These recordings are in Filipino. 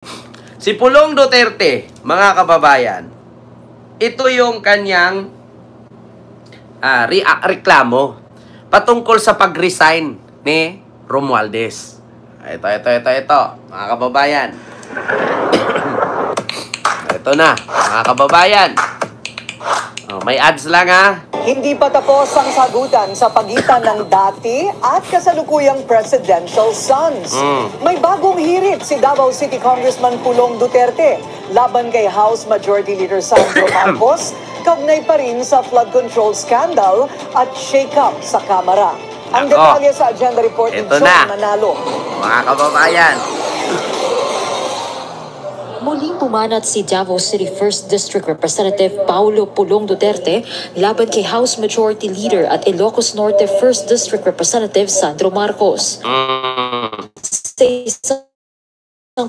Si Pulong Duterte, mga kababayan, ito yung kanyang reklamo patungkol sa pag-resign ni Romualdez. Ito, mga kababayan. Ito na, mga kababayan. May ads lang ha. Hindi pa tapos ang sagutan sa pagitan ng dati at kasalukuyang presidential sons. May bagong hirit si Davao City Congressman Pulong Duterte laban kay House Majority Leader Sandro Marcos, kaugnay pa rin sa flood control scandal at shake-up sa Kamara. Ang detalye sa agenda report ni John Manalo. Mga kababayan, muling pumanat si Davao City 1st District Representative Paulo Pulong Duterte laban kay House Majority Leader at Ilocos Norte 1st District Representative Sandro Marcos. Sa isang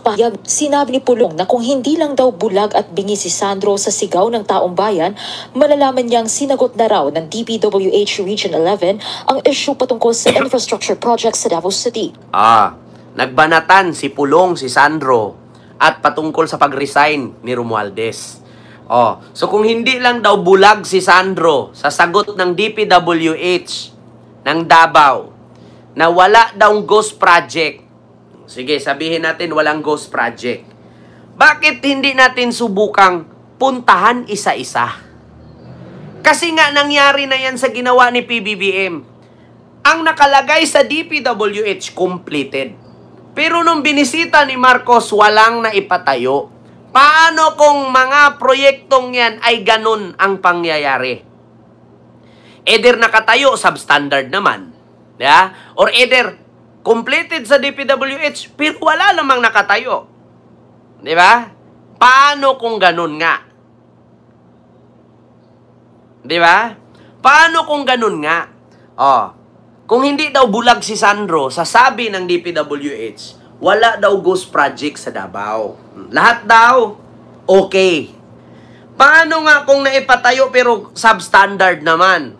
pahayag, sinabi ni Pulong na kung hindi lang daw bulag at bingi si Sandro sa sigaw ng taong bayan, malalaman niyang sinagot na raw ng DPWH Region 11 ang issue patungkol sa infrastructure projects sa Davao City. Nagbanatan si Pulong, si Sandro, at patungkol sa pag-resign ni Romualdez. So kung hindi lang daw bulag si Sandro sa sagot ng DPWH ng Davao na wala daw ghost project, sige, sabihin natin walang ghost project, bakit hindi natin subukang puntahan isa-isa? Kasi nga nangyari na yan sa ginawa ni PBBM. Ang nakalagay sa DPWH completed. Pero nung binisita ni Marcos, walang naipatayo. Paano kung mga proyektong yan ay ganun ang pangyayari? Either nakatayo, substandard naman. Yeah? Or either completed sa DPWH, pero wala namang nakatayo. Di ba? Paano kung ganun nga? Di ba? Paano kung ganun nga? Kung hindi daw bulag si Sandro, sasabi ng DPWH, wala daw ghost project sa Davao. Lahat daw, okay. Paano nga kung naipatayo pero substandard naman?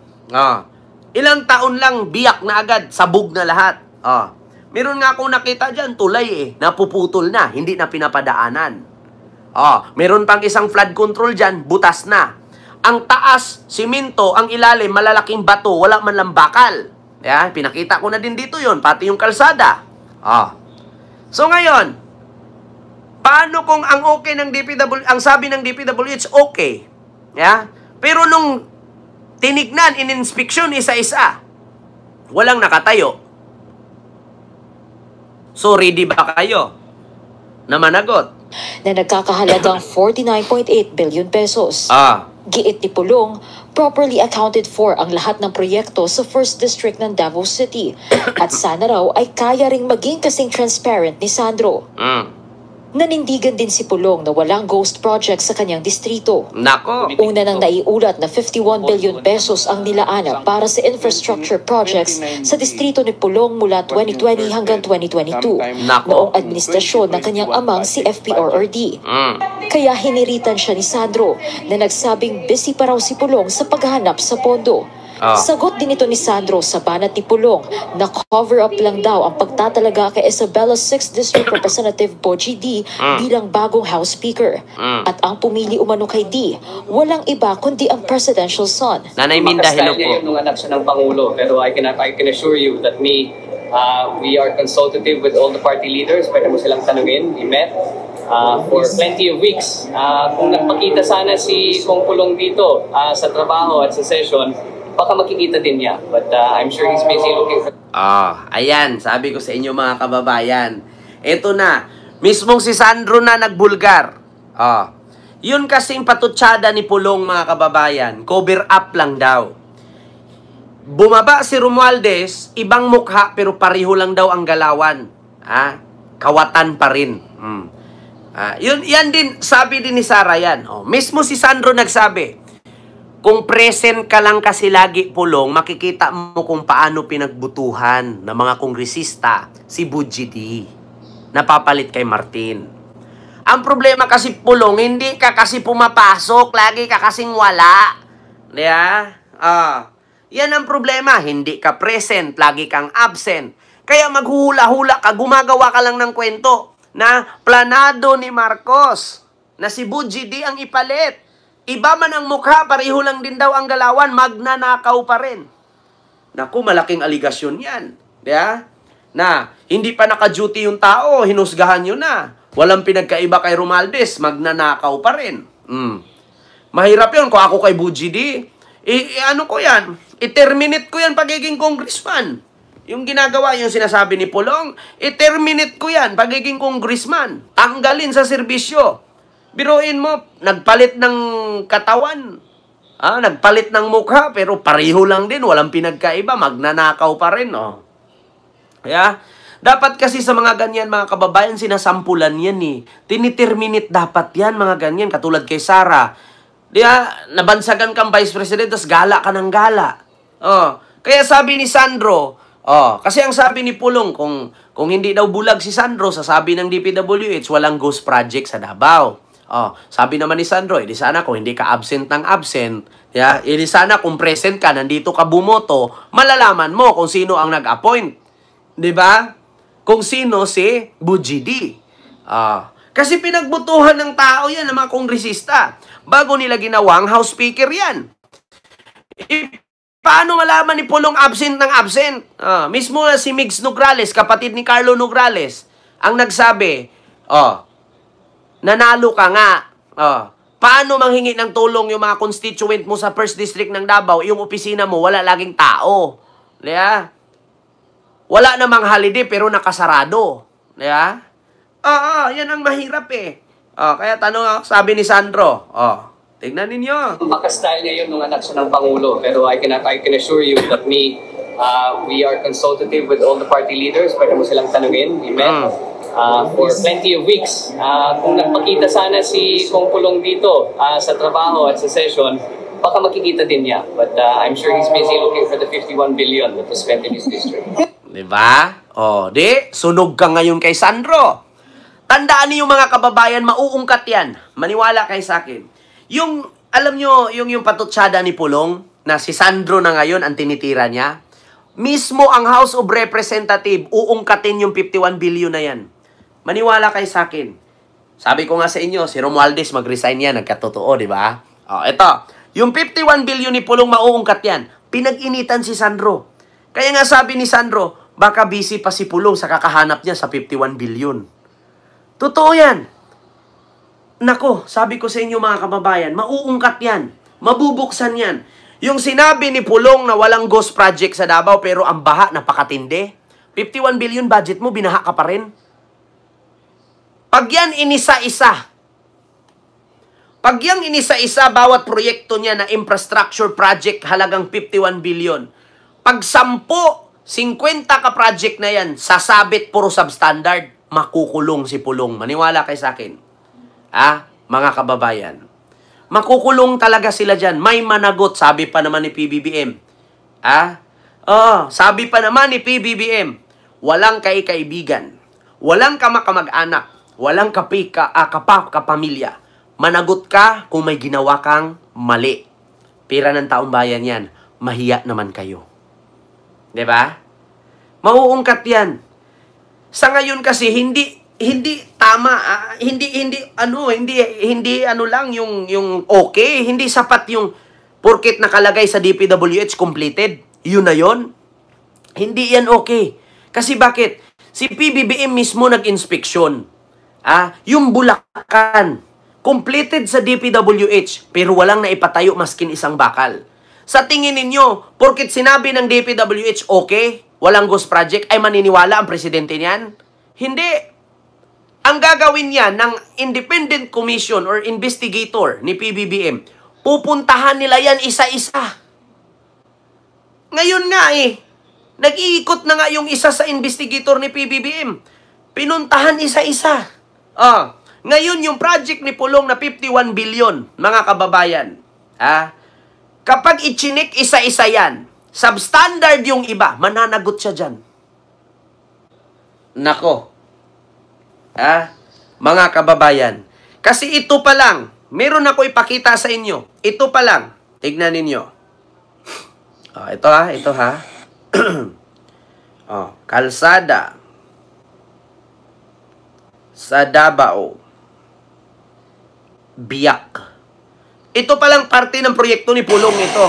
Ilang taon lang, biyak na agad, sabog na lahat. Meron nga akong nakita dyan, tulay napuputol na, hindi na pinapadaanan. Meron pang isang flood control dyan, butas na. Ang taas, simento, ang ilalim, malalaking bato, wala man lang bakal. Pinakita ko na din dito yon, pati yung kalsada. So ngayon, paano kung ang okay ng ang sabi ng DPWH okay? Pero nung tinignan, in-inspection isa-isa, walang nakatayo. So ready ba kayo na managot? Na nagkakahalagang 49.8 billion pesos. Giit ni Pulong, properly accounted for ang lahat ng proyekto sa 1st District ng Davao City at sana raw ay kaya ring maging kasing transparent ni Sandro. Nanindigan din si Pulong na walang ghost project sa kanyang distrito. Nako! Una nang naiulat na 51 billion pesos ang nilaana para sa infrastructure projects sa distrito ni Pulong mula 2020 hanggang 2022 noong administrasyon ng kanyang amang si FPRRD. Kaya hiniritan siya ni Sandro na nagsabing busy pa raw si Pulong sa paghahanap sa pondo. Sagot din ito ni Sandro sa banat ni Pulong na cover up lang daw ang pagtatalaga kay Isabella's 6th District Representative Boji D bilang bagong House Speaker. At ang pumili umano kay D, walang iba kundi ang presidential son. Nanay Minda, hello po. Nung anak siya ng Pangulo, pero I can assure you that we are consultative with all the party leaders. Pwede mo silang tanungin. We met for plenty of weeks. Kung nagpakita sana si Kong Pulong dito sa trabaho at sa session, baka makikita din niya. But I'm sure he's busy looking for... Ayan, sabi ko sa inyo mga kababayan. Ito na, mismong si Sandro na nagbulgar. Yun kasing patutsada ni Pulong mga kababayan, cover up lang daw. Bumaba si Romualdez, ibang mukha pero pareho lang daw ang galawan. Kawatan pa rin. Yan din, sabi din ni Sara yan. Mismo si Sandro nagsabi, kung present ka lang kasi lagi, Pulong, makikita mo kung paano pinagbutuhan ng mga kongresista si Boji D. Napapalit kay Martin. Ang problema kasi, Pulong, hindi ka kasi pumapasok, lagi ka kasing wala. Yan ang problema, hindi ka present, lagi kang absent. Kaya maghuhula-hula ka, gumagawa ka lang ng kwento. na planado ni Marcos na si Bujidi ang ipalit. Iba man ang mukha, pareho lang din daw ang galawan, magnanakaw pa rin. Naku, malaking aligasyon yan. Diba? Na hindi pa naka-duty yung tao, hinusgahan nyo na. Walang pinagkaiba kay Romualdez, magnanakaw pa rin. Mahirap yun. Kung ako kay Bujidi, ano ko yan? I-terminate ko yan pagiging congressman. Yung ginagawa, yung sinasabi ni Pulong, i-terminate ko yan pagiging congressman. Tanggalin sa serbisyo. Biruin mo, nagpalit ng katawan. Nagpalit ng mukha, pero pareho lang din. Walang pinagkaiba, magnanakaw pa rin. Kaya, dapat kasi sa mga ganyan, mga kababayan, sinasampulan yan eh. Tiniterminate dapat yan, mga ganyan. Katulad kay Sara. Nabansagan kang vice president, tapos gala ka ng gala. Kaya sabi ni Sandro, kasi ang sabi ni Pulong, kung hindi daw bulag si Sandro, sasabi ng DPWH, walang ghost project sa Davao. Sabi naman ni Sandro, di sana kung hindi ka absent ng absent, di sana kung present ka, nandito ka bumoto, malalaman mo kung sino ang nag-appoint. Di ba? Kung sino si Bujidi. Kasi pinagbutuhan ng tao yan, ng mga kongresista. Bago nila ginawang House Speaker yan. Paano malaman ni Pulong absent ng absent? Mismo na si Migs Nograles, kapatid ni Carlo Nograles, ang nagsabi, nanalo ka nga. Paano manghingi ng tulong yung mga constituent mo sa 1st District ng Davao, yung opisina mo, wala laging tao. Wala namang holiday pero nakasarado. Yan ang mahirap eh. Kaya sabi ni Sandro, tignan ninyo. Maka-style ngayon nung anak siya ng Pangulo. Pero I can assure you that we are consultative with all the party leaders. Pwede mo silang tanungin. We met for plenty of weeks. Kung nagpakita sana si Kong Pulong dito sa trabaho at sa session, baka makikita din niya. But I'm sure he's busy looking for the 51 billion that was spent in his district. Diba? Sunog ka ngayon kay Sandro. Tandaan niyo mga kababayan, mauungkat yan. Maniwala kayo sa akin. Alam nyo, yung patutsada ni Pulong, na si Sandro na ngayon ang tinitira niya, mismo ang House of Representatives, uungkatin yung 51 billion na yan. Maniwala kayo sa akin. Sabi ko nga sa inyo, si Romualdez mag-resign yan, nagkatotoo, di ba? Ito, yung 51 billion ni Pulong, mauungkat yan. Pinag-initan si Sandro. Kaya nga sabi ni Sandro, baka busy pa si Pulong sa kakahanap niya sa 51 billion. Totoo yan. Nako, sabi ko sa inyo mga kababayan, mauungkat yan. Mabubuksan yan. Yung sinabi ni Pulong na walang ghost project sa Davao pero ang baha napakatindi. 51 billion budget mo, binaha ka pa rin. Pag yan inisa-isa, bawat proyekto niya na infrastructure project halagang 51 billion. Pag 10, 50 ka project na yan, sasabit puro substandard, makukulong si Pulong. Maniwala kayo sa akin. Mga kababayan. Makukulong talaga sila dyan. May managot, sabi pa naman ni PBBM. Sabi pa naman ni PBBM, walang kaibigan, walang kamag-anak, walang kapamilya. Managot ka kung may ginawa kang mali. Pira ng taong bayan yan. Mahiya naman kayo. Diba? Mauungkat yan. Sa ngayon kasi hindi tama, hindi lang yung okay, hindi sapat yung porket nakalagay sa DPWH completed. Yun na yun. Hindi yan okay. Kasi bakit? Si PBBM mismo nag-inspeksyon. Yung Bulacan completed sa DPWH pero walang naipatayo maskin isang bakal. Sa tingin ninyo, porket sinabi ng DPWH okay, walang ghost project, ay maniniwala ang presidente niyan? Hindi. Ang gagawin niya ng independent commission or investigator ni PBBM, pupuntahan nila yan isa-isa. Ngayon nga nag-iikot na nga yung isa sa investigator ni PBBM. Pinuntahan isa-isa. Ngayon yung project ni Pulong na 51 billion, mga kababayan. Kapag ichinik isa-isa yan, substandard yung iba, mananagot siya dyan. Nako. Mga kababayan. Kasi ito pa lang, meron ako ipakita sa inyo. Ito pa lang. Tignan ninyo. Ito ha. Kalsada. sa Davao. Biak. Ito palang parte ng proyekto ni Pulong ito.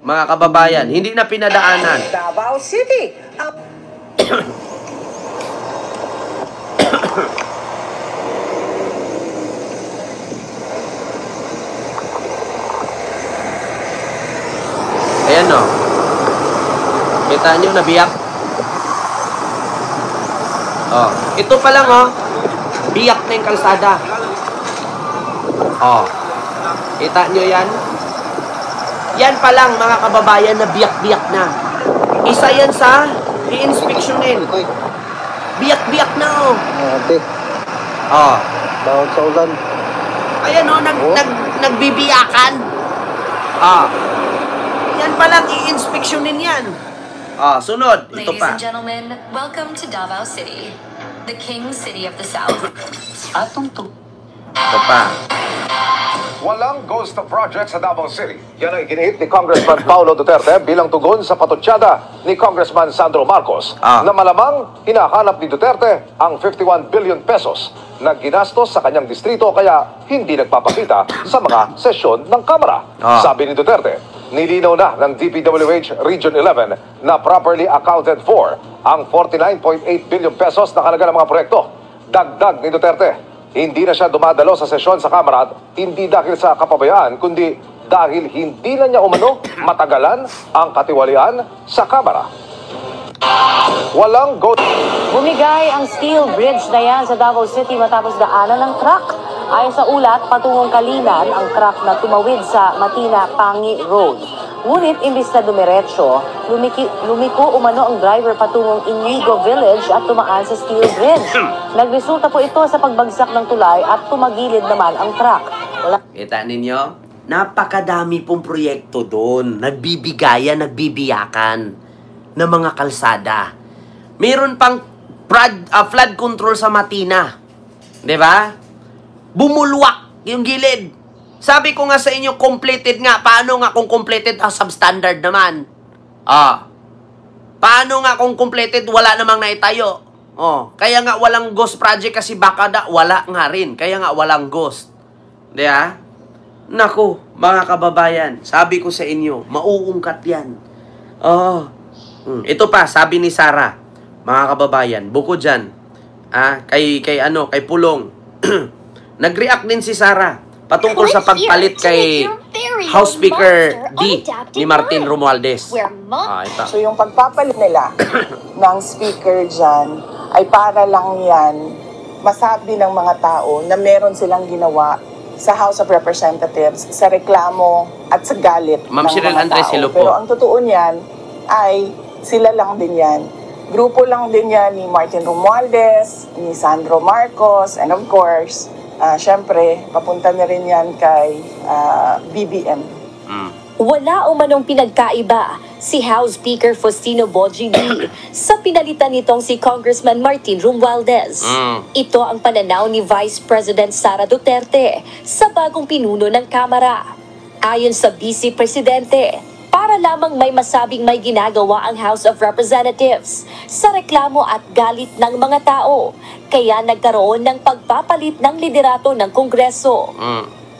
Mga kababayan, hindi na pinadaanan. Davao City. Ayan no. Kita nyo, nabiyak. Oh, ito pa lang oh. Biyak na yung kalsada. Oh. Kita nyo yan? Yan pa lang mga kababayan na biyak-biyak na. Isa yan sa i-inspeksyonin. Biyak-biyak na oh. Ate, Oh. bawal sa ulan. Ayan oh, nagbibiyakan. Ah. Yan pa lang i-inspeksyonin yan. Ah, sunod. Ito Ladies pa. and gentlemen, welcome to Davao City, the King City of the South. Atong to. Ito pa. Walang ghost project sa Davao City. Yan ang iginihit ni Congressman Paulo Duterte bilang tugon sa patutsada ni Congressman Sandro Marcos na malamang hinahanap ni Duterte ang 51 billion pesos na ginastos sa kanyang distrito kaya hindi nagpapakita sa mga sesyon ng Kamara. Sabi ni Duterte, nilinaw na ng DPWH Region 11 na properly accounted for ang 49.8 billion pesos na halaga ng mga proyekto. Dagdag ni Duterte, hindi na siya dumadalo sa sesyon sa Kamara hindi dahil sa kapabayaan kundi dahil hindi na niya umano matagalan ang katiwalian sa Kamara. Walang Bumigay ang steel bridge na yan sa Davao City matapos daanan ng truck. Ayon sa ulat, patungong Kalinan ang truck na tumawid sa Matina-Pangi Road. Ngunit imbis na dumiretso, lumiko umano ang driver patungong Inigo Village at tumaan sa steel bridge. Nagresulta po ito sa pagbagsak ng tulay at tumagilid naman ang truck. Kita ninyo? Napakadami pong proyekto doon. Nagbibigayan, nagbibiyakan ng mga kalsada. Meron pang flood control sa Matina. 'Di ba? Bumulwak yung gilid. Sabi ko nga sa inyo, completed nga. Paano nga kung completed, substandard naman? Paano nga kung completed, wala namang naitayo? Kaya nga walang ghost project kasi baka wala nga rin. Kaya nga walang ghost. Diba? Naku, mga kababayan, sabi ko sa inyo, mauungkat yan. Ito pa, sabi ni Sarah, mga kababayan, bukod dyan, kay Pulong, nag-react din si Sarah patungkol sa pagpalit kay House Speaker D ni Martin Romualdez. Ito. So yung pagpapalit nila ng speaker dyan ay para lang yan masabi ng mga tao na meron silang ginawa sa House of Representatives sa reklamo at sa galit Ma'am ng Cheryl mga Andres, tao. hello po. Pero ang totoo niyan ay sila lang din yan. Grupo lang din yan ni Martin Romualdez, ni Sandro Marcos, and of course, syempre, papunta na rin yan kay BBM. Wala umanong pinagkaiba si House Speaker Faustino Bogie D sa pinalitan nitong si Congressman Martin Romualdez. Ito ang pananaw ni Vice President Sara Duterte sa bagong pinuno ng Kamara. Ayon sa Vice Presidente, para lamang may masabing may ginagawa ang House of Representatives sa reklamo at galit ng mga tao, kaya nagkaroon ng pagpapalit ng liderato ng Kongreso.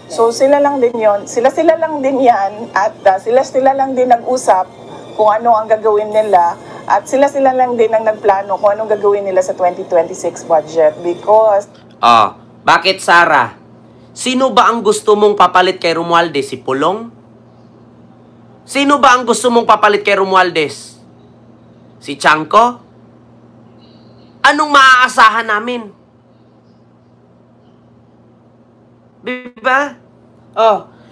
So sila lang din yon, sila lang din yan at sila lang din nag-usap kung ano ang gagawin nila at sila lang din ang nagplano kung anong gagawin nila sa 2026 budget because... Bakit Sarah? Sino ba ang gusto mong papalit kay Romualdez? Si Pulong? Sino ba ang gusto mong papalit kay Romualdez? Si Chanco? Anong maaasahan namin? Diba?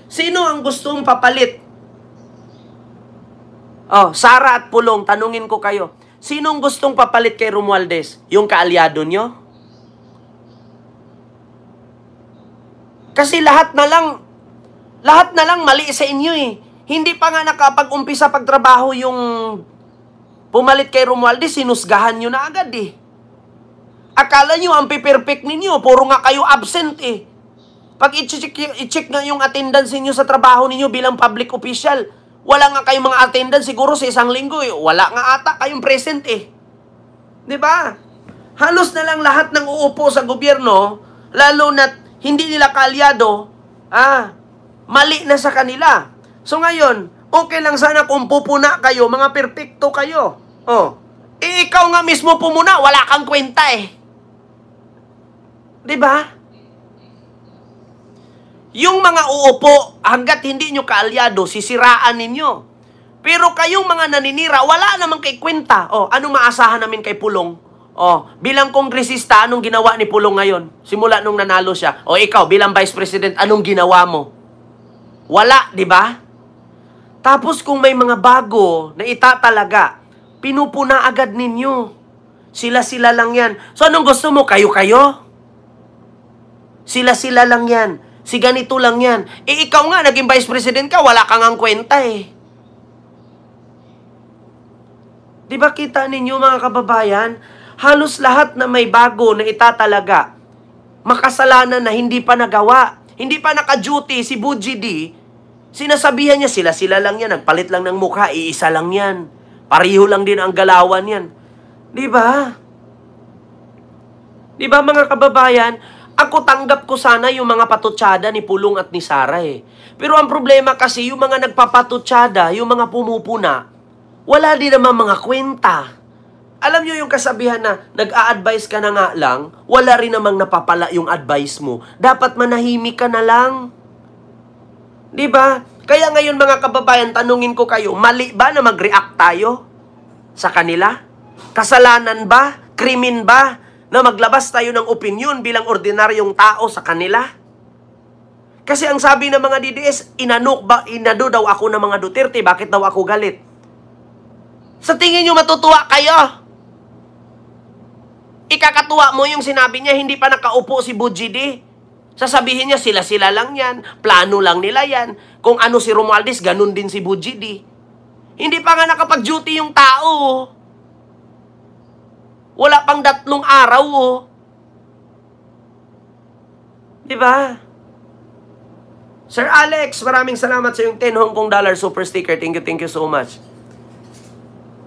Sino ang gusto mong papalit? Sara at Pulong, tanungin ko kayo. Sino ang gustong papalit kay Romualdez? Yung kaalyado nyo? Kasi lahat na lang mali sa inyo eh. Hindi pa nga nakapag-umpisa pagtrabaho yung pumalit kay Romualdez, sinusgahan nyo na agad eh. Akala nyo ang piperfect ninyo, puro nga kayo absent eh. Pag i-check nga yung attendance ninyo sa trabaho ninyo bilang public official, wala nga kayong mga attendance siguro sa isang linggo eh. Wala nga ata kayong present eh. 'Di ba? Halos na lang lahat ng uupo sa gobyerno, lalo na hindi nila kaalyado, mali na sa kanila. So ngayon, okay lang sana kung pupuna kayo, mga perpekto kayo. Ikaw nga mismo pumuna, wala kang kwenta eh. Diba? Yung mga uupo, hanggat hindi nyo kaalyado, sisiraan ninyo. Pero kayong mga naninira, wala namang kay kwenta. Anong maasahan namin kay Pulong? Bilang kongresista, anong ginawa ni Pulong ngayon? Simula nung nanalo siya. Ikaw, bilang Vice President, anong ginawa mo? Wala, di ba? Tapos kung may mga bago na itatalaga, pinupuna agad ninyo. Sila-sila lang yan. So anong gusto mo? Kayo-kayo? Sila-sila lang yan. Si ganito lang yan. Ikaw nga, naging Vice President ka, wala kang ang kwenta eh. Di ba kita ninyo mga kababayan? Halos lahat na may bago na itatalaga, makasalanan na hindi pa nagawa. Hindi pa naka-duty si Buji D. Sinasabihan niya, sila-sila lang yan. Nagpalit lang ng mukha, iisa lang yan. Pareho lang din ang galawan yan. Di ba? Di ba mga kababayan? Ako tanggap ko sana yung mga patutsada ni Pulong at ni Sara eh. Pero ang problema kasi, yung mga nagpapatutsada, yung mga pumupuna, wala din naman mga kwenta. Alam nyo yung kasabihan na nag-a-advise ka na nga lang, wala rin namang napapala yung advice mo. Dapat manahimik ka na lang. Diba? Kaya ngayon mga kababayan, tanungin ko kayo, mali ba na mag-react tayo sa kanila? Kasalanan ba? Krimen ba? Na maglabas tayo ng opinion bilang ordinaryong tao sa kanila? Kasi ang sabi ng mga DDS, inado daw ako ng mga Duterte, bakit daw ako galit? Sa tingin nyo matutuwa kayo? Ikakatuwa mo yung sinabi niya, hindi pa nakaupo si Buji D. Sasabihin niya, sila-sila lang yan, plano lang nila yan. Kung ano si Romualdez, ganun din si Buji D. Hindi pa nga nakapag-duty yung tao. Wala pang 3 araw, Diba? Sir Alex, maraming salamat sa yung 10 Hong Kong dollar super sticker. Thank you so much.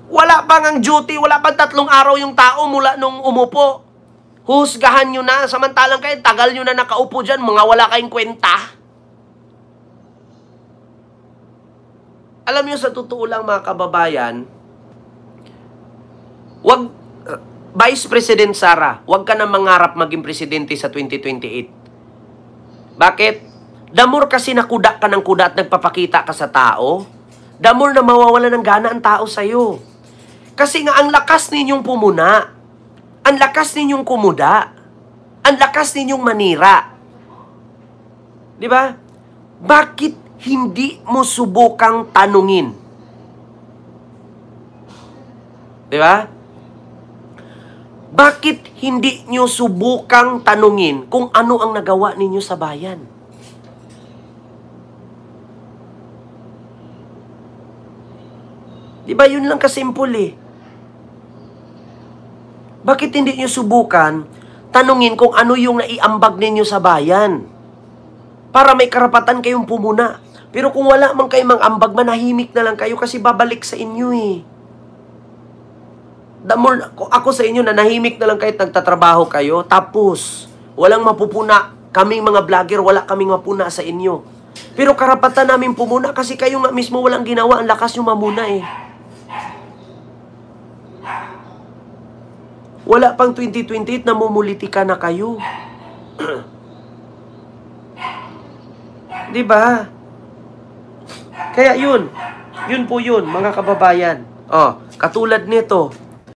Wala pang ang duty, wala pang 3 araw yung tao mula nung umupo. Husgahan nyo na, samantalang kayo, tagal nyo na nakaupo dyan, mga wala kayong kwenta. Alam nyo, sa totoo lang mga kababayan, Vice President Sara, huwag ka na mangarap maging presidente sa 2028. Bakit? The more kasi nakuda ka ng kuda at nagpapakita ka sa tao, the more na mawawala ng gana ang tao sa'yo. Kasi nga, ang lakas ninyong pumuna, ang lakas ninyong kumuda, ang lakas ninyong manira. Di ba? Bakit hindi mo subukang tanungin? Di ba? Bakit hindi nyo subukang tanungin kung ano ang nagawa ninyo sa bayan? Di ba yun lang kasimple eh? Bakit hindi nyo subukan tanungin kung ano yung naiambag ninyo sa bayan? Para may karapatan kayong pumuna. Pero kung wala man kayong mang-ambag, manahimik na lang kayo kasi babalik sa inyo eh. The more, ako sa inyo, nanahimik na lang kahit nagtatrabaho kayo, tapos, walang mapupuna. Kaming mga vlogger, wala kaming mapuna sa inyo. Pero karapatan namin pumuna kasi kayo nga mismo walang ginawa, ang lakas nyo mamuna eh. Wala pang 2028, namumulitika na kayo. Diba? Kaya yun po yun, mga kababayan. Katulad nito,